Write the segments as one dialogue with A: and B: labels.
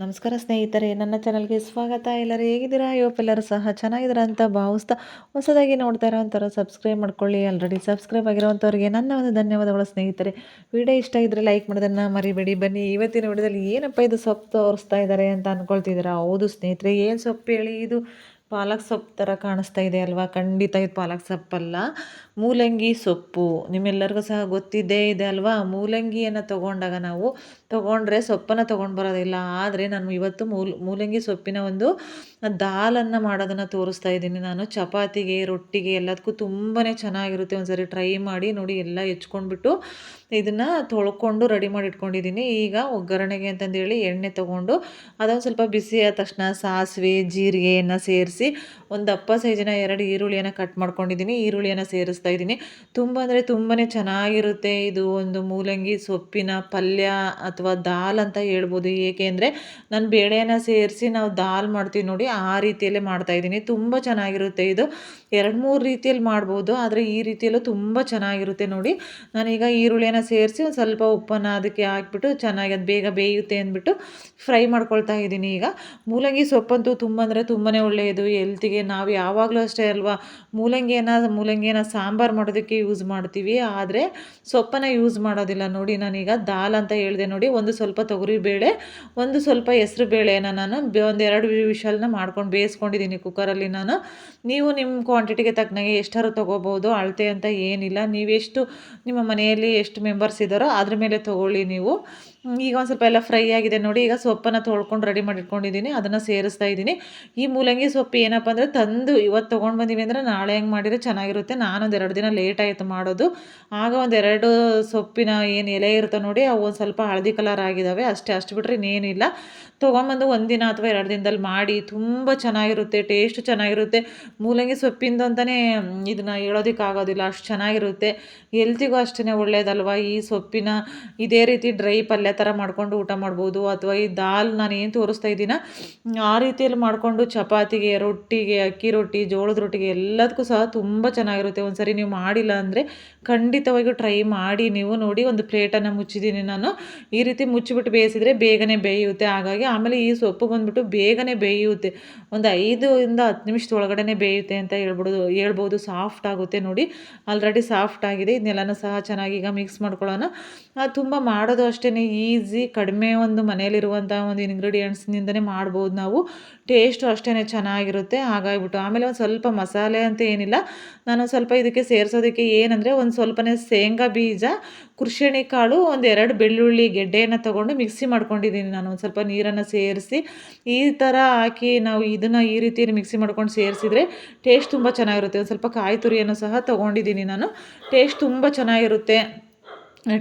A: ನಮಸ್ಕಾರ ಸ್ನೇಹಿತರೆ, ನನ್ನ ಚಾನಲ್ಗೆ ಸ್ವಾಗತ. ಎಲ್ಲರೂ ಹೇಗಿದ್ದೀರಾ? ಎಲ್ಲರೂ ಸಹ ಚೆನ್ನಾಗಿದ್ದೀರಾ ಅಂತ ಭಾವಿಸ್ತಾ, ಹೊಸದಾಗಿ ನೋಡ್ತಾ ಇರೋವಂಥವ್ರು ಸಬ್ಸ್ಕ್ರೈಬ್ ಮಾಡ್ಕೊಳ್ಳಿ. ಆಲ್ರೆಡಿ ಸಬ್ಸ್ಕ್ರೈಬ್ ಆಗಿರೋವಂಥವ್ರಿಗೆ ನನ್ನ ಒಂದು ಧನ್ಯವಾದಗಳು ಸ್ನೇಹಿತರೆ. ವಿಡಿಯೋ ಇಷ್ಟ ಇದ್ದರೆ ಲೈಕ್ ಮಾಡೋದನ್ನು ಮರಿಬೇಡಿ. ಬನ್ನಿ, ಇವತ್ತಿನ ವಿಡಿಯೋದಲ್ಲಿ ಏನಪ್ಪ ಇದು ಸೊಪ್ಪು ತೋರಿಸ್ತಾ ಇದ್ದಾರೆ ಅಂತ ಅಂದ್ಕೊಳ್ತಿದ್ದೀರಾ? ಹೌದು ಸ್ನೇಹಿತರೆ, ಏನು ಸೊಪ್ಪು ಹೇಳಿ ಇದು? ಪಾಲಕ್ ಸೊಪ್ಪು ಥರ ಕಾಣಿಸ್ತಾ ಇದೆ ಅಲ್ವಾ? ಖಂಡಿತ ಇದು ಪಾಲಕ್ ಸೊಪ್ಪಲ್ಲ, ಮೂಲಂಗಿ ಸೊಪ್ಪು. ನಿಮ್ಮೆಲ್ಲರಿಗೂ ಸಹ ಗೊತ್ತಿದ್ದೇ ಇದೆ ಅಲ್ವಾ? ಮೂಲಂಗಿಯನ್ನು ತೊಗೊಂಡ್ರೆ ಸೊಪ್ಪನ್ನು ತೊಗೊಂಡು ಬರೋದಿಲ್ಲ. ಆದರೆ ನಾನು ಇವತ್ತು ಮೂಲಂಗಿ ಸೊಪ್ಪಿನ ಒಂದು ದಾಲನ್ನು ಮಾಡೋದನ್ನು ತೋರಿಸ್ತಾ ಇದ್ದೀನಿ. ನಾನು ಚಪಾತಿಗೆ, ರೊಟ್ಟಿಗೆ ಎಲ್ಲದಕ್ಕೂ ತುಂಬಾ ಚೆನ್ನಾಗಿರುತ್ತೆ. ಒಂದ್ಸರಿ ಟ್ರೈ ಮಾಡಿ ನೋಡಿ. ಎಲ್ಲ ಹೆಚ್ಕೊಂಡ್ಬಿಟ್ಟು ಇದನ್ನು ತೊಳ್ಕೊಂಡು ರೆಡಿ ಮಾಡಿ ಇಟ್ಕೊಂಡಿದ್ದೀನಿ. ಈಗ ಒಗ್ಗರಣೆಗೆ ಅಂತಂದೇಳಿ ಎಣ್ಣೆ ತೊಗೊಂಡು ಅದೊಂದು ಸ್ವಲ್ಪ ಬಿಸಿ ಆದ ತಕ್ಷಣ ಸಾಸಿವೆ, ಜೀರಿಗೆಯನ್ನು ಸೇರಿಸಿ ಒಂದು ದಪ್ಪ ಸೈಜಿನ 2 ಈರುಳ್ಳಿಯನ್ನು ಕಟ್ ಮಾಡ್ಕೊಂಡಿದ್ದೀನಿ. ಈರುಳ್ಳಿಯನ್ನು ಸೇರಿಸ್ತಾ ಇದ್ದೀನಿ. ತುಂಬ ಅಂದರೆ ತುಂಬಾ ಚೆನ್ನಾಗಿರುತ್ತೆ ಇದು ಒಂದು ಮೂಲಂಗಿ ಸೊಪ್ಪಿನ ಪಲ್ಯ ಅಥವಾ ದಾಲ್ ಅಂತ ಹೇಳ್ಬೋದು. ಏಕೆಂದರೆ ನಾನು ಬೇಳೆಯನ್ನು ಸೇರಿಸಿ ನಾವು ದಾಲ್ ಮಾಡ್ತೀವಿ ನೋಡಿ, ಆ ರೀತಿಯಲ್ಲೇ ಮಾಡ್ತಾಯಿದ್ದೀನಿ. ತುಂಬ ಚೆನ್ನಾಗಿರುತ್ತೆ ಇದು. 2-3 ರೀತಿಯಲ್ಲಿ ಮಾಡ್ಬೋದು, ಆದರೆ ಈ ರೀತಿಯಲ್ಲೂ ತುಂಬ ಚೆನ್ನಾಗಿರುತ್ತೆ ನೋಡಿ. ನಾನೀಗ ಈರುಳ್ಳಿಯನ್ನು ಸೇರಿಸಿ ಒಂದು ಸ್ವಲ್ಪ ಉಪ್ಪನ್ನು ಅದಕ್ಕೆ ಹಾಕ್ಬಿಟ್ಟು ಚೆನ್ನಾಗಿ ಅದು ಬೇಗ ಬೇಯುತ್ತೆ ಅಂದ್ಬಿಟ್ಟು ಫ್ರೈ ಮಾಡ್ಕೊಳ್ತಾ ಇದ್ದೀನಿ. ಈಗ ಮೂಲಂಗಿ ಸೊಪ್ಪಂತೂ ತುಂಬ ಅಂದರೆ ತುಂಬಾ ಒಳ್ಳೆಯದು ಹೆಲ್ತಿಗೆ. ನಾವು ಯಾವಾಗಲೂ ಅಷ್ಟೇ ಅಲ್ವಾ, ಮೂಲಂಗಿಯನ್ನು ಸಾಂಬಾರು ಮಾಡೋದಕ್ಕೆ ಯೂಸ್ ಮಾಡ್ತೀವಿ, ಆದರೆ ಸೊಪ್ಪನ್ನು ಯೂಸ್ ಮಾಡೋದಿಲ್ಲ ನೋಡಿ. ನಾನೀಗ ದಾಲ್ ಅಂತ ಹೇಳಿದೆ ನೋಡಿ, ಒಂದು ಸ್ವಲ್ಪ ತೊಗರಿಬೇಳೆ, ಒಂದು ಸ್ವಲ್ಪ ಹೆಸ್ರು ಬೇಳೆಯನ್ನು ನಾನು ಒಂದು 2 ವಿಷಲ್ನ ಮಾಡ್ಕೊಂಡು ಬೇಯಿಸ್ಕೊಂಡಿದ್ದೀನಿ ಕುಕ್ಕರಲ್ಲಿ ನಾನು. ನೀವು ನಿಮ್ಮ ಕ್ವಾಂಟಿಟಿಗೆ ತಕ್ಕನಾಗೆ ಎಷ್ಟಾದ್ರು ತೊಗೋಬೋದು, ಅಳತೆ ಅಂತ ಏನಿಲ್ಲ. ನೀವೆಷ್ಟು ನಿಮ್ಮ ಮನೆಯಲ್ಲಿ ಎಷ್ಟು ಮೆಂಬರ್ಸ್ ಇದ್ದಾರೋ ಅದ್ರ ಮೇಲೆ ತೊಗೊಳ್ಳಿ ನೀವು. ಈಗ ಒಂದು ಸ್ವಲ್ಪ ಎಲ್ಲ ಫ್ರೈ ಆಗಿದೆ ನೋಡಿ. ಈಗ ಸೊಪ್ಪನ್ನು ತೊಳ್ಕೊಂಡು ರೆಡಿ ಮಾಡಿ ಇಟ್ಕೊಂಡಿದ್ದೀನಿ, ಅದನ್ನು ಸೇರಿಸ್ತಾ ಇದ್ದೀನಿ. ಈ ಮೂಲಂಗಿ ಸೊಪ್ಪು ಏನಪ್ಪ ಅಂದರೆ ತಂದು ಇವತ್ತು ತೊಗೊಂಡು ಬಂದೀವಿ ಅಂದರೆ ನಾಳೆ ಹೆಂಗೆ ಮಾಡಿದರೆ ಚೆನ್ನಾಗಿರುತ್ತೆ. ನಾನೊಂದು 2 ದಿನ ಲೇಟ್ ಆಯಿತು ಮಾಡೋದು. ಆಗ ಒಂದು 2 ಸೊಪ್ಪಿನ ಏನು ಎಲೆ ಇರುತ್ತೆ ನೋಡಿ, ಅವು ಒಂದು ಸ್ವಲ್ಪ ಹಳದಿ ಕಲರ್ ಆಗಿದ್ದಾವೆ ಅಷ್ಟೇ. ಅಷ್ಟು ಬಿಟ್ಟರೆ ಇನ್ನೇನಿಲ್ಲ. ತೊಗೊಂಬಂದು 1 ದಿನ ಅಥವಾ 2 ದಿನದಲ್ಲಿ ಮಾಡಿ ತುಂಬ ಚೆನ್ನಾಗಿರುತ್ತೆ, ಟೇಸ್ಟ್ ಚೆನ್ನಾಗಿರುತ್ತೆ. ಮೂಲಂಗಿ ಸೊಪ್ಪಿಂದು ಅಂತಲೇ ಇದನ್ನು ಹೇಳೋದಕ್ಕಾಗೋದಿಲ್ಲ, ಅಷ್ಟು ಚೆನ್ನಾಗಿರುತ್ತೆ. ಹೆಲ್ತಿಗೂ ಅಷ್ಟೇ ಒಳ್ಳೆಯದಲ್ವ ಈ ಸೊಪ್ಪಿನ. ಇದೇ ರೀತಿ ಡ್ರೈ ಪಲ್ಯ ಥರ ಮಾಡ್ಕೊಂಡು ಊಟ ಮಾಡ್ಬೋದು, ಅಥವಾ ಈ ದಾಲ್ ನಾನು ಏನು ತೋರಿಸ್ತಾ ಇದ್ದೀನ ಆ ರೀತಿಯಲ್ಲಿ ಮಾಡಿಕೊಂಡು ಚಪಾತಿಗೆ, ರೊಟ್ಟಿಗೆ, ಅಕ್ಕಿ ರೊಟ್ಟಿ, ಜೋಳದ ರೊಟ್ಟಿಗೆ ಎಲ್ಲದಕ್ಕೂ ಸಹ ತುಂಬ ಚೆನ್ನಾಗಿರುತ್ತೆ. ಒಂದು ಸರಿ ನೀವು ಮಾಡಿಲ್ಲ ಅಂದರೆ ಖಂಡಿತವಾಗಿಯೂ ಟ್ರೈ ಮಾಡಿ ನೀವು ನೋಡಿ. ಒಂದು ಪ್ಲೇಟನ್ನು ಮುಚ್ಚಿದ್ದೀನಿ ನಾನು. ಈ ರೀತಿ ಮುಚ್ಚಿಬಿಟ್ಟು ಬೇಯಿಸಿದರೆ ಬೇಗನೆ ಬೇಯುತ್ತೆ. ಹಾಗಾಗಿ ಆಮೇಲೆ ಈ ಸೊಪ್ಪು ಬಂದುಬಿಟ್ಟು ಬೇಗನೆ ಬೇಯುತ್ತೆ, ಒಂದು 5 ಇಂದ 10 ನಿಮಿಷದೊಳಗಡೆ ಬೇಯುತ್ತೆ ಅಂತ ಹೇಳ್ಬೋದು. ಸಾಫ್ಟ್ ಆಗುತ್ತೆ ನೋಡಿ, ಆಲ್ರೆಡಿ ಸಾಫ್ಟ್ ಆಗಿದೆ. ಇದನ್ನೆಲ್ಲನೂ ಸಹ ಚೆನ್ನಾಗಿ ಈಗ ಮಿಕ್ಸ್ ಮಾಡ್ಕೊಳ್ಳೋಣ. ತುಂಬ ಮಾಡೋದು ಅಷ್ಟೇ ಈಸಿ, ಕಡಿಮೆ ಒಂದು ಮನೆಯಲ್ಲಿರುವಂಥ ಒಂದು ಇಂಗ್ರೀಡಿಯೆಂಟ್ಸ್ನಿಂದನೇ ಮಾಡ್ಬೋದು ನಾವು. ಟೇಸ್ಟು ಅಷ್ಟೇ ಚೆನ್ನಾಗಿರುತ್ತೆ. ಹಾಗಾಗಿಬಿಟ್ಟು ಆಮೇಲೆ ಒಂದು ಸ್ವಲ್ಪ ಮಸಾಲೆ ಅಂತ ಏನಿಲ್ಲ, ನಾನು ಸ್ವಲ್ಪ ಇದಕ್ಕೆ ಸೇರಿಸೋದಕ್ಕೆ ಏನಂದರೆ ಒಂದು ಸ್ವಲ್ಪನೇ ಶೇಂಗಾ ಬೀಜ, ಕುರ್ಷಣಿ ಕಾಳು, ಒಂದು 2 ಬೆಳ್ಳುಳ್ಳಿ ಗೆಡ್ಡೆಯನ್ನು ತೊಗೊಂಡು ಮಿಕ್ಸಿ ಮಾಡ್ಕೊಂಡಿದ್ದೀನಿ ನಾನು. ಒಂದು ಸ್ವಲ್ಪ ನೀರನ್ನು ಸೇರಿಸಿ ಈ ಥರ ಹಾಕಿ ನಾವು ಇದನ್ನು ಈ ರೀತಿ ಮಿಕ್ಸಿ ಮಾಡ್ಕೊಂಡು ಸೇರಿಸಿದರೆ ಟೇಸ್ಟ್ ತುಂಬ ಚೆನ್ನಾಗಿರುತ್ತೆ. ಒಂದು ಸ್ವಲ್ಪ ಕಾಯಿ ತುರಿಯನ್ನು ಸಹ ತೊಗೊಂಡಿದ್ದೀನಿ ನಾನು. ಟೇಸ್ಟ್ ತುಂಬ ಚೆನ್ನಾಗಿರುತ್ತೆ.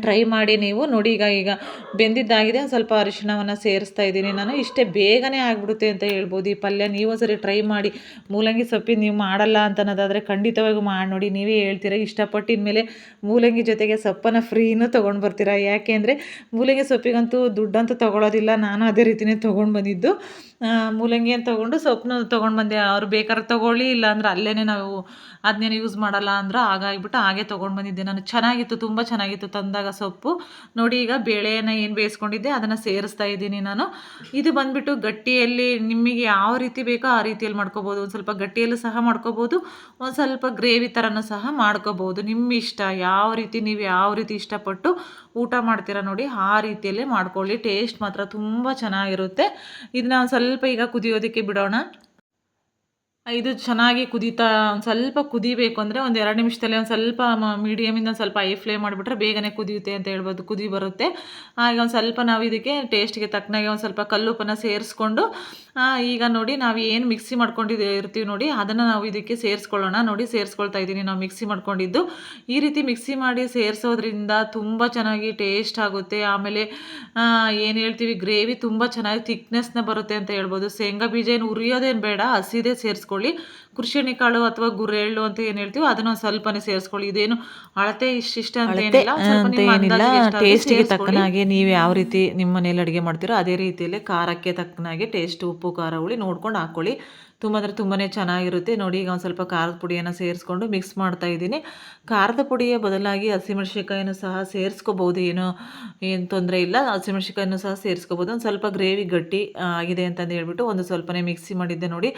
A: ಟ್ರೈ ಮಾಡಿ ನೀವು ನೋಡಿ. ಈಗ ಬೆಂದಿದ್ದಾಗಿದೆ. ಒಂದು ಸ್ವಲ್ಪ ಅರಿಶಿಣವನ್ನು ಸೇರಿಸ್ತಾ ಇದ್ದೀನಿ ನಾನು. ಇಷ್ಟೇ, ಬೇಗನೆ ಆಗಿಬಿಡುತ್ತೆ ಅಂತ ಹೇಳ್ಬೋದು ಈ ಪಲ್ಯ. ನೀವು ಸರಿ ಟ್ರೈ ಮಾಡಿ. ಮೂಲಂಗಿ ಸೊಪ್ಪಿನ ನೀವು ಮಾಡಲ್ಲ ಅಂತ ಅನ್ನೋದಾದರೆ ಖಂಡಿತವಾಗಿಯೂ ಮಾಡಿ ನೋಡಿ. ನೀವೇ ಹೇಳ್ತೀರಾ ಇಷ್ಟಪಟ್ಟು. ಇನ್ಮೇಲೆ ಮೂಲಂಗಿ ಜೊತೆಗೆ ಸೊಪ್ಪನ್ನು ಫ್ರೀನೂ ತೊಗೊಂಡು ಬರ್ತೀರಾ. ಯಾಕೆ ಅಂದರೆ ಮೂಲಂಗಿ ಸೊಪ್ಪಿಗಂತೂ ದುಡ್ಡಂತೂ ತೊಗೊಳೋದಿಲ್ಲ. ನಾನು ಅದೇ ರೀತಿಯೇ ತೊಗೊಂಡು ಬಂದಿದ್ದು. ಮೂಲಂಗಿಯನ್ನು ತೊಗೊಂಡು ಸೊಪ್ಪನ್ನು ತೊಗೊಂಡು ಬಂದೆ. ಅವ್ರು ಬೇಕಾದ್ರೆ ತೊಗೊಳ್ಳಿ, ಇಲ್ಲಾಂದ್ರೆ ಅಲ್ಲೇ ನಾವು ಅದನ್ನೇನು ಯೂಸ್ ಮಾಡಲ್ಲ ಅಂದ್ರೆ ಹಾಗಾಗಿಬಿಟ್ಟು ಹಾಗೆ ತೊಗೊಂಡು ಬಂದಿದ್ದೆ ನಾನು. ಚೆನ್ನಾಗಿತ್ತು, ತುಂಬ ಚೆನ್ನಾಗಿತ್ತು ತಂದಾಗ ಸೊಪ್ಪು ನೋಡಿ. ಈಗ ಬೇಳೆಯನ್ನು ಏನು ಬೇಯಿಸ್ಕೊಂಡಿದ್ದೆ ಅದನ್ನು ಸೇರಿಸ್ತಾ ಇದ್ದೀನಿ ನಾನು. ಇದು ಬಂದುಬಿಟ್ಟು ಗಟ್ಟಿಯಲ್ಲಿ ನಿಮಗೆ ಯಾವ ರೀತಿ ಬೇಕೋ ಆ ರೀತಿಯಲ್ಲಿ ಮಾಡ್ಕೋಬೋದು. ಒಂದು ಸ್ವಲ್ಪ ಗಟ್ಟಿಯಲ್ಲೂ ಸಹ ಮಾಡ್ಕೋಬೋದು, ಒಂದು ಸ್ವಲ್ಪ ಗ್ರೇವಿ ಥರನೂ ಸಹ ಮಾಡ್ಕೋಬೋದು. ನಿಮ್ಮ ಇಷ್ಟ, ನೀವು ಯಾವ ರೀತಿ ಇಷ್ಟಪಟ್ಟು ಊಟ ಮಾಡ್ತೀರಾ ನೋಡಿ ಆ ರೀತಿಯಲ್ಲೇ ಮಾಡ್ಕೊಳ್ಳಿ. ಟೇಸ್ಟ್ ಮಾತ್ರ ತುಂಬ ಚೆನ್ನಾಗಿರುತ್ತೆ. ಇದನ್ನ ಒಂದು ಸ್ವಲ್ಪ ಈಗ ಕುದಿಯೋದಕ್ಕೆ ಬಿಡೋಣ. ಇದು ಚೆನ್ನಾಗಿ ಒಂದು ಸ್ವಲ್ಪ ಕುದಿಬೇಕು ಅಂದರೆ ಒಂದು 2 ನಿಮಿಷದಲ್ಲೇ ಒಂದು ಸ್ವಲ್ಪ ಮೀಡಿಯಮಿಂದ ಒಂದು ಸ್ವಲ್ಪ ಹೈ ಫ್ಲೇಮ್ ಮಾಡಿಬಿಟ್ರೆ ಬೇಗನೆ ಕುದಿಯುತ್ತೆ ಅಂತ ಹೇಳ್ಬೋದು, ಕುದಿ ಬರುತ್ತೆ. ಈಗ ಒಂದು ಸ್ವಲ್ಪ ನಾವು ಇದಕ್ಕೆ ಟೇಸ್ಟ್ಗೆ ತಕ್ಕನಾಗೆ ಒಂದು ಸ್ವಲ್ಪ ಕಲ್ಲುಪ್ಪನ್ನು ಸೇರಿಸ್ಕೊಂಡು ಈಗ ನೋಡಿ ನಾವು ಏನು ಮಿಕ್ಸಿ ಇರ್ತೀವಿ ನೋಡಿ, ಅದನ್ನು ನಾವು ಇದಕ್ಕೆ ಸೇರಿಸ್ಕೊಳ್ಳೋಣ. ನೋಡಿ ಸೇರಿಸ್ಕೊಳ್ತಾ ಇದ್ದೀನಿ ನಾವು ಮಿಕ್ಸಿ ಮಾಡ್ಕೊಂಡಿದ್ದು. ಈ ರೀತಿ ಮಿಕ್ಸಿ ಮಾಡಿ ಸೇರಿಸೋದ್ರಿಂದ ತುಂಬ ಚೆನ್ನಾಗಿ ಟೇಸ್ಟ್ ಆಗುತ್ತೆ. ಆಮೇಲೆ ಏನು ಹೇಳ್ತೀವಿ, ಗ್ರೇವಿ ತುಂಬ ಚೆನ್ನಾಗಿ ಥಿಕ್ನೆಸ್ನ ಬರುತ್ತೆ ಅಂತ ಹೇಳ್ಬೋದು. ಶೇಂಗಾ ಬೀಜ ಏನು ಉರಿಯೋದೇನು ಬೇಡ, ಹಸಿದೇ ಸೇರಿಸ್ಕೊಳ್ಳಿ.
B: ಕುರ್ಶಿನಿ ಕಾಳು ಅಥವಾ ಗುರೆಳ್ಳು ಅಂತ ಏನು ಹೇಳ್ತೀವೋ ಅದನ್ನ ಒಂದು ಸ್ವಲ್ಪನೇ ಸೇರಿಸ್ಕೊಳ್ಳಿ. ಇದೇನು ಅಳತೆ ಇಷ್ಟಿಷ್ಟ ಅಂತ
A: ಅಳತೆ
B: ಏನಿಲ್ಲ. ಸ್ವಲ್ಪ
A: ಅಂತ
B: ನಿಮ್ಮ
A: ಏನಿಲ್ಲ.
B: ಅಂದಾಜಿಗೆ ಎಷ್ಟಾದರೂ
A: ಟೇಸ್ಟಿಗೆ
B: ಸೇರಿಸ್ಕೊಳ್ಳಿ.
A: ತಕ್ಕನಾಗೆ ನೀವು ಯಾವ ರೀತಿ ನಿಮ್ಮ ಮನೇಲಿ ಅಡುಗೆ ಮಾಡ್ತೀರೋ ಅದೇ ರೀತಿಯಲ್ಲೇ ಖಾರಕ್ಕೆ ತಕ್ಕನಾಗೆ ಟೇಸ್ಟ್ ಉಪ್ಪು, ಖಾರ, ಹುಳಿ ನೋಡ್ಕೊಂಡು ಹಾಕ್ಕೊಳ್ಳಿ. ತುಂಬ ಅಂದರೆ ತುಂಬಾ ಚೆನ್ನಾಗಿರುತ್ತೆ. ನೋಡಿ ಈಗ ಒಂದು ಸ್ವಲ್ಪ ಖಾರದ ಪುಡಿಯನ್ನು ಸೇರಿಸ್ಕೊಂಡು ಮಿಕ್ಸ್ ಮಾಡ್ತಾ ಇದ್ದೀನಿ. ಖಾರದ ಪುಡಿಯ ಬದಲಾಗಿ ಹಸಿಮೆಣಸಿನ್ಕಾಯನ್ನು ಸಹ ಸೇರಿಸ್ಕೋಬೋದು. ಏನು ತೊಂದರೆ ಇಲ್ಲ. ಹಸಿಮೆಣಸಿನ್ಕಾಯನ್ನು ಸಹ ಸೇರಿಸ್ಕೋಬೋದು. ಒಂದು ಸ್ವಲ್ಪ ಗ್ರೇವಿ ಗಟ್ಟಿ ಆಗಿದೆ ಅಂತಂದು ಹೇಳ್ಬಿಟ್ಟು ಒಂದು ಸ್ವಲ್ಪನೇ ಮಿಕ್ಸಿ ಮಾಡಿದ್ದೆ ನೋಡಿ.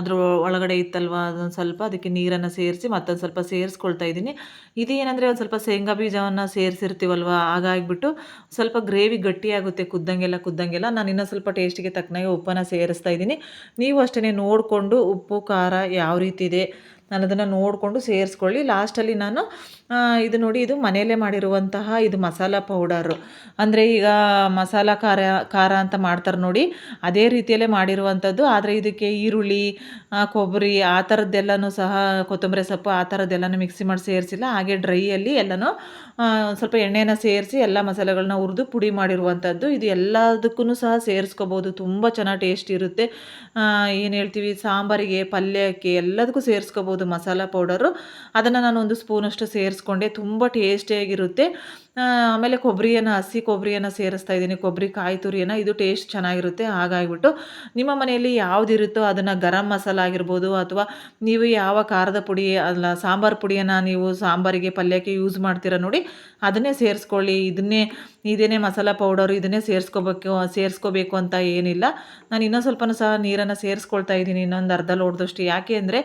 A: ಅದ್ರ ಒಳಗಡೆ ಇತ್ತಲ್ವ ಅದೊಂದು ಸ್ವಲ್ಪ ಅದಕ್ಕೆ ನೀರನ್ನು ಸೇರಿಸಿ ಮತ್ತೊಂದು ಸ್ವಲ್ಪ ಸೇರಿಸ್ಕೊಳ್ತಾ ಇದ್ದೀನಿ. ಇದೇನಂದರೆ ಒಂದು ಸ್ವಲ್ಪ ಶೇಂಗಾ ಬೀಜವನ್ನು ಸೇರಿಸಿರ್ತೀವಲ್ವ ಹಾಗಾಗಿಬಿಟ್ಟು ಸ್ವಲ್ಪ ಗ್ರೇವಿ ಗಟ್ಟಿಯಾಗುತ್ತೆ ಕುದ್ದಂಗೆಲ್ಲ. ನಾನು ಇನ್ನೂ ಸ್ವಲ್ಪ ಟೇಸ್ಟಿಗೆ ತಕ್ಕನಾಗೆ ಉಪ್ಪನ್ನು ಸೇರಿಸ್ತಾ ಇದ್ದೀನಿ. ನೀವು ಅಷ್ಟೇ ನೋಡಿಕೊಂಡು ಉಪ್ಪು, ಖಾರ ಯಾವ ರೀತಿ ಇದೆ ನಾನು ಅದನ್ನು ನೋಡಿಕೊಂಡು ಸೇರಿಸ್ಕೊಳ್ಳಿ. ಲಾಸ್ಟಲ್ಲಿ ನಾನು ಇದು ನೋಡಿ, ಇದು ಮನೆಯಲ್ಲೇ ಮಾಡಿರುವಂತಹ ಇದು ಮಸಾಲ ಪೌಡರು. ಅಂದರೆ ಈಗ ಮಸಾಲ ಖಾರ ಅಂತ ಮಾಡ್ತಾರೆ ನೋಡಿ, ಅದೇ ರೀತಿಯಲ್ಲೇ ಮಾಡಿರುವಂಥದ್ದು. ಆದರೆ ಇದಕ್ಕೆ ಈರುಳ್ಳಿ, ಕೊಬ್ಬರಿ ಆ ಥರದ್ದೆಲ್ಲನೂ ಸಹ, ಕೊತ್ತಂಬರಿ ಸೊಪ್ಪು ಆ ಥರದ್ದೆಲ್ಲನೂ ಮಿಕ್ಸಿ ಮಾಡಿ ಸೇರಿಸಿಲ್ಲ. ಹಾಗೆ ಡ್ರೈಯಲ್ಲಿ ಎಲ್ಲನೂ ಸ್ವಲ್ಪ ಎಣ್ಣೆನ ಸೇರಿಸಿ ಎಲ್ಲ ಮಸಾಲೆಗಳನ್ನ ಹುರಿದು ಪುಡಿ ಮಾಡಿರುವಂಥದ್ದು. ಇದು ಎಲ್ಲದಕ್ಕೂ ಸಹ ಸೇರಿಸ್ಕೋಬೋದು. ತುಂಬ ಚೆನ್ನಾಗಿ ಟೇಸ್ಟ್ ಇರುತ್ತೆ. ಏನು ಹೇಳ್ತೀವಿ, ಸಾಂಬಾರಿಗೆ, ಪಲ್ಯಕ್ಕೆ ಎಲ್ಲದಕ್ಕೂ ಸೇರಿಸ್ಕೋಬೋದು ಮಸಾಲ ಪೌಡರು. ಅದನ್ನು ನಾನು ಒಂದು ಸ್ಪೂನಷ್ಟು ಸೇರಿಸ್ಕೊಂಡೆ. ತುಂಬ ಟೇಸ್ಟಿಯಾಗಿರುತ್ತೆ. ಆಮೇಲೆ ಹಸಿ ಕೊಬ್ಬರಿಯನ್ನು ಸೇರಿಸ್ತಾ ಇದ್ದೀನಿ. ಕೊಬ್ಬರಿ ಕಾಯಿ ತುರಿಯನ್ನು, ಇದು ಟೇಸ್ಟ್ ಚೆನ್ನಾಗಿರುತ್ತೆ. ಹಾಗಾಗಿಬಿಟ್ಟು ನಿಮ್ಮ ಮನೆಯಲ್ಲಿ ಯಾವುದಿರುತ್ತೋ ಅದನ್ನು ಗರಂ ಮಸಾಲ ಆಗಿರ್ಬೋದು ಅಥವಾ ನೀವು ಯಾವ ಖಾರದ ಪುಡಿ ಸಾಂಬಾರು ಪುಡಿಯನ್ನು ನೀವು ಸಾಂಬಾರಿಗೆ, ಪಲ್ಯಕ್ಕೆ ಯೂಸ್ ಮಾಡ್ತೀರಾ ನೋಡಿ, ಅದನ್ನೇ ಸೇರಿಸ್ಕೊಳ್ಳಿ. ಇದೇನೇ ಮಸಾಲ ಪೌಡರು ಇದನ್ನೇ ಸೇರಿಸ್ಕೋಬೇಕು ಅಂತ ಏನಿಲ್ಲ. ನಾನು ಇನ್ನೊಂದು ಸ್ವಲ್ಪನೂ ಸಹ ನೀರನ್ನು ಸೇರಿಸ್ಕೊಳ್ತಾ ಇದ್ದೀನಿ, ಇನ್ನೊಂದು ಅರ್ಧ ಲೋಟದಷ್ಟು. ಯಾಕೆ ಅಂದರೆ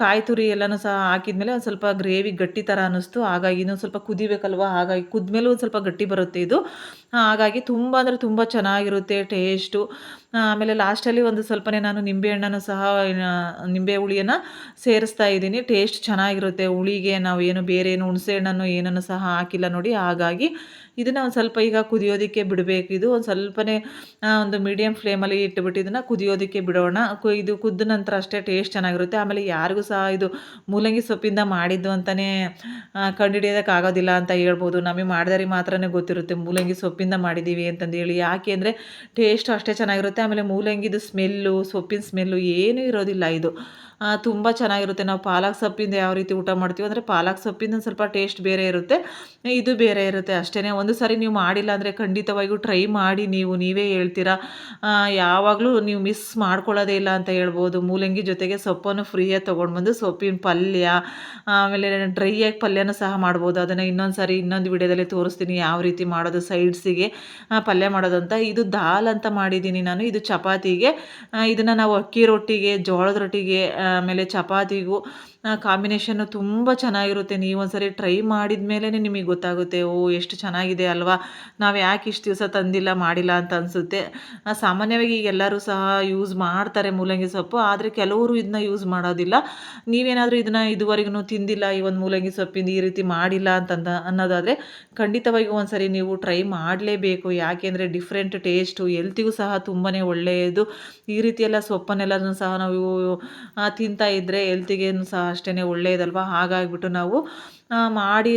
A: ಕಾಯಿ ತುರಿ ಎಲ್ಲನೂ ಸಹ ಹಾಕಿದ್ಮೇಲೆ ಒಂದು ಸ್ವಲ್ಪ ಗ್ರೇವಿ ಗಟ್ಟಿ ಥರ ಅನ್ನಿಸ್ತು. ಹಾಗಾಗಿ ಇನ್ನೊಂದು ಸ್ವಲ್ಪ ಕುದಿಬೇಕಲ್ವ, ಹಾಗಾಗಿ ಕುದ್ಮೇಲೆ ಒಂದು ಸ್ವಲ್ಪ ಗಟ್ಟಿ ಬರುತ್ತೆ ಇದು. ಹಾಗಾಗಿ ತುಂಬ ಅಂದರೆ ತುಂಬ ಚೆನ್ನಾಗಿರುತ್ತೆ ಟೇಸ್ಟು. ಆಮೇಲೆ ಲಾಸ್ಟಲ್ಲಿ ಒಂದು ಸ್ವಲ್ಪನೇ ನಾನು ನಿಂಬೆಹಣ್ಣನ್ನು ಸಹ, ನಿಂಬೆ ಹುಳಿಯನ್ನು ಸೇರಿಸ್ತಾ ಇದ್ದೀನಿ. ಟೇಸ್ಟ್ ಚೆನ್ನಾಗಿರುತ್ತೆ. ಹುಳಿಗೆ ನಾವು ಬೇರೆ ಏನು ಹುಣಸೆ ಹಣ್ಣನ್ನು ಏನನ್ನು ಸಹ ಹಾಕಿಲ್ಲ ನೋಡಿ. ಹಾಗಾಗಿ ಇದನ್ನು ಒಂದು ಸ್ವಲ್ಪ ಈಗ ಕುದಿಯೋದಕ್ಕೆ ಬಿಡಬೇಕು. ಇದು ಒಂದು ಸ್ವಲ್ಪನೇ ಒಂದು ಮೀಡಿಯಮ್ ಫ್ಲೇಮಲ್ಲಿ ಇಟ್ಬಿಟ್ಟು ಇದನ್ನು ಕುದಿಯೋದಕ್ಕೆ ಬಿಡೋಣ. ಇದು ಕುದ್ದ ನಂತರ ಅಷ್ಟೇ ಟೇಸ್ಟ್ ಚೆನ್ನಾಗಿರುತ್ತೆ. ಆಮೇಲೆ ಯಾರಿಗೂ ಸಹ ಇದು ಮೂಲಂಗಿ ಸೊಪ್ಪಿಂದ ಮಾಡಿದ್ದು ಅಂತಲೇ ಕಂಡುಹಿಡಿಯೋದಕ್ಕಾಗೋದಿಲ್ಲ ಅಂತ ಹೇಳ್ಬೋದು. ನಮಗೆ ಮಾಡಿದವ್ರಿಗೆ ಮಾತ್ರನೇ ಗೊತ್ತಿರುತ್ತೆ ಮೂಲಂಗಿ ಸೊಪ್ಪಿಂದ ಮಾಡಿದ್ದೀವಿ ಅಂತಂದೇಳಿ. ಯಾಕೆ ಅಂದರೆ ಟೇಸ್ಟ್ ಅಷ್ಟೇ ಚೆನ್ನಾಗಿರುತ್ತೆ. ಆಮೇಲೆ ಮೂಲಂಗಿದು ಸ್ಮೆಲ್ಲು, ಸೊಪ್ಪಿನ ಸ್ಮೆಲ್ಲು ಏನೂ ಇರೋದಿಲ್ಲ ಇದು. ತುಂಬ ಚೆನ್ನಾಗಿರುತ್ತೆ. ನಾವು ಪಾಲಕ್ ಸೊಪ್ಪಿಂದ ಯಾವ ರೀತಿ ಊಟ ಮಾಡ್ತೀವಿ ಅಂದರೆ ಪಾಲಕ್ ಸೊಪ್ಪಿಂದ ಸ್ವಲ್ಪ ಟೇಸ್ಟ್ ಬೇರೆ ಇರುತ್ತೆ, ಇದು ಬೇರೆ ಇರುತ್ತೆ ಅಷ್ಟೇ. ಒಂದು ಸಾರಿ ನೀವು ಮಾಡಿಲ್ಲ ಅಂದರೆ ಖಂಡಿತವಾಗಿಯೂ ಟ್ರೈ ಮಾಡಿ. ನೀವೇ ಹೇಳ್ತೀರಾ. ಯಾವಾಗಲೂ ನೀವು ಮಿಸ್ ಮಾಡ್ಕೊಳ್ಳೋದೇ ಇಲ್ಲ ಅಂತ ಹೇಳ್ಬೋದು. ಮೂಲಂಗಿ ಜೊತೆಗೆ ಸೊಪ್ಪನ್ನು ಫ್ರೀಯಾಗಿ ತೊಗೊಂಡ್ಬಂದು ಸೊಪ್ಪಿನ ಪಲ್ಯ, ಆಮೇಲೆ ಡ್ರೈಯಾಗಿ ಪಲ್ಯನೂ ಸಹ ಮಾಡ್ಬೋದು. ಅದನ್ನು ಇನ್ನೊಂದು ವಿಡಿಯೋದಲ್ಲಿ ತೋರಿಸ್ತೀನಿ ಯಾವ ರೀತಿ ಮಾಡೋದು ಸೈಡ್ಸಿಗೆ ಪಲ್ಯ ಮಾಡೋದಂತ. ಇದು ದಾಲ್ ಅಂತ ಮಾಡಿದ್ದೀನಿ ನಾನು. ಇದು ಚಪಾತಿಗೆ, ಇದನ್ನು ನಾವು ಅಕ್ಕಿ ರೊಟ್ಟಿಗೆ, ಜೋಳದ ರೊಟ್ಟಿಗೆ, ಆಮೇಲೆ ಚಪಾತಿಗೂ ಕಾಂಬಿನೇಷನ್ನು ತುಂಬ ಚೆನ್ನಾಗಿರುತ್ತೆ. ನೀವೊಂದ್ಸರಿ ಟ್ರೈ ಮಾಡಿದ ಮೇಲೇ ನಿಮಗೆ ಗೊತ್ತಾಗುತ್ತೆ, ಎಷ್ಟು ಚೆನ್ನಾಗಿದೆ ಅಲ್ವಾ, ನಾವು ಯಾಕೆ ಇಷ್ಟು ದಿವಸ ತಂದಿಲ್ಲ ಮಾಡಿಲ್ಲ ಅಂತ ಅನಿಸುತ್ತೆ. ಸಾಮಾನ್ಯವಾಗಿ ಈಗ ಎಲ್ಲರೂ ಸಹ ಯೂಸ್ ಮಾಡ್ತಾರೆ ಮೂಲಂಗಿ ಸೊಪ್ಪು, ಆದರೆ ಕೆಲವರು ಇದನ್ನ ಯೂಸ್ ಮಾಡೋದಿಲ್ಲ. ನೀವೇನಾದರೂ ಇದನ್ನು ಇದುವರೆಗೂ ತಿಂದಿಲ್ಲ, ಈ ಒಂದು ಮೂಲಂಗಿ ಸೊಪ್ಪಿಂದ ಈ ರೀತಿ ಮಾಡಿಲ್ಲ ಅನ್ನೋದಾದರೆ ಖಂಡಿತವಾಗಿಯೂ ಒಂದ್ಸರಿ ನೀವು ಟ್ರೈ ಮಾಡಲೇಬೇಕು. ಯಾಕೆಂದರೆ ಡಿಫ್ರೆಂಟ್ ಟೇಸ್ಟು, ಹೆಲ್ತಿಗೂ ಸಹ ತುಂಬಾ ಒಳ್ಳೆಯದು. ಈ ರೀತಿಯೆಲ್ಲ ಸೊಪ್ಪನ್ನೆಲ್ಲನೂ ಸಹ ನಾವು ತಿಂತಾ ಇದ್ದರೆ ಹೆಲ್ತಿಗೇನು ಸಹ ಅಷ್ಟೇ ಒಳ್ಳೆಯದಲ್ವ. ಹಾಗಾಗಿಬಿಟ್ಟು ನಾವು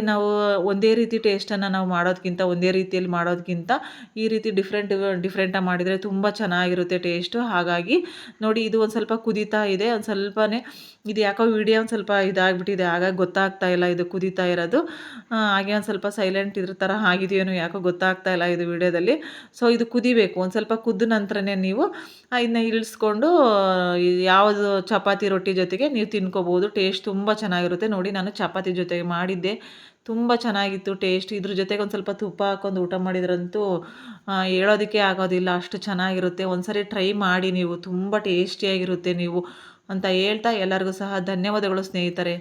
A: ನಾವು ಒಂದೇ ರೀತಿ ಟೇಸ್ಟನ್ನು ನಾವು ಮಾಡೋದಕ್ಕಿಂತ, ಒಂದೇ ರೀತಿಯಲ್ಲಿ ಮಾಡೋದಕ್ಕಿಂತ ಈ ರೀತಿ ಡಿಫ್ರೆಂಟಾಗಿ ಮಾಡಿದರೆ ತುಂಬ ಚೆನ್ನಾಗಿರುತ್ತೆ ಟೇಸ್ಟು. ಹಾಗಾಗಿ ನೋಡಿ, ಇದು ಒಂದು ಸ್ವಲ್ಪ ಕುದೀತಾ ಇದೆ. ಒಂದು ಸ್ವಲ್ಪನೇ ಇದು ಯಾಕೋ ವಿಡಿಯೋ ಒಂದು ಸ್ವಲ್ಪ ಇದಾಗಿಬಿಟ್ಟಿದೆ, ಹಾಗಾಗಿ ಗೊತ್ತಾಗ್ತಾ ಇಲ್ಲ ಇದು ಕುದೀತಾ ಇರೋದು. ಹಾಗೆ ಒಂದು ಸ್ವಲ್ಪ ಸೈಲೆಂಟ್ ಇದ್ರ ಥರ ಆಗಿದೆಯೇನೋ, ಯಾಕೋ ಗೊತ್ತಾಗ್ತಾ ಇಲ್ಲ ಇದು ವಿಡಿಯೋದಲ್ಲಿ. ಸೊ ಇದು ಕುದಿಬೇಕು. ಒಂದು ಸ್ವಲ್ಪ ಕುದ್ದ ನಂತರನೇ ನೀವು ಇದನ್ನ ಇಳಿಸ್ಕೊಂಡು ಯಾವುದು ಚಪಾತಿ ರೊಟ್ಟಿ ಜೊತೆಗೆ ನೀವು ತಿನ್ಕೋಬೋದು. ಟೇಸ್ಟ್ ತುಂಬ ಚೆನ್ನಾಗಿರುತ್ತೆ. ನೋಡಿ, ನಾನು ಚಪಾತಿ ಜೊತೆಗೆ ಮಾಡಿದ್ದೆ, ತುಂಬ ಚೆನ್ನಾಗಿತ್ತು ಟೇಸ್ಟ್. ಇದ್ರ ಜೊತೆಗೆ ಒಂದು ಸ್ವಲ್ಪ ತುಪ್ಪ ಹಾಕ್ಕೊಂಡು ಊಟ ಮಾಡಿದ್ರಂತೂ ಹೇಳೋದಕ್ಕೆ ಆಗೋದಿಲ್ಲ, ಅಷ್ಟು ಚೆನ್ನಾಗಿರುತ್ತೆ. ಒಂದ್ಸರಿ ಟ್ರೈ ಮಾಡಿ ನೀವು, ತುಂಬ ಟೇಸ್ಟಿಯಾಗಿರುತ್ತೆ ನೀವು ಅಂತ ಹೇಳ್ತಾ ಎಲ್ಲರಿಗೂ ಸಹ ಧನ್ಯವಾದಗಳು ಸ್ನೇಹಿತರೆ.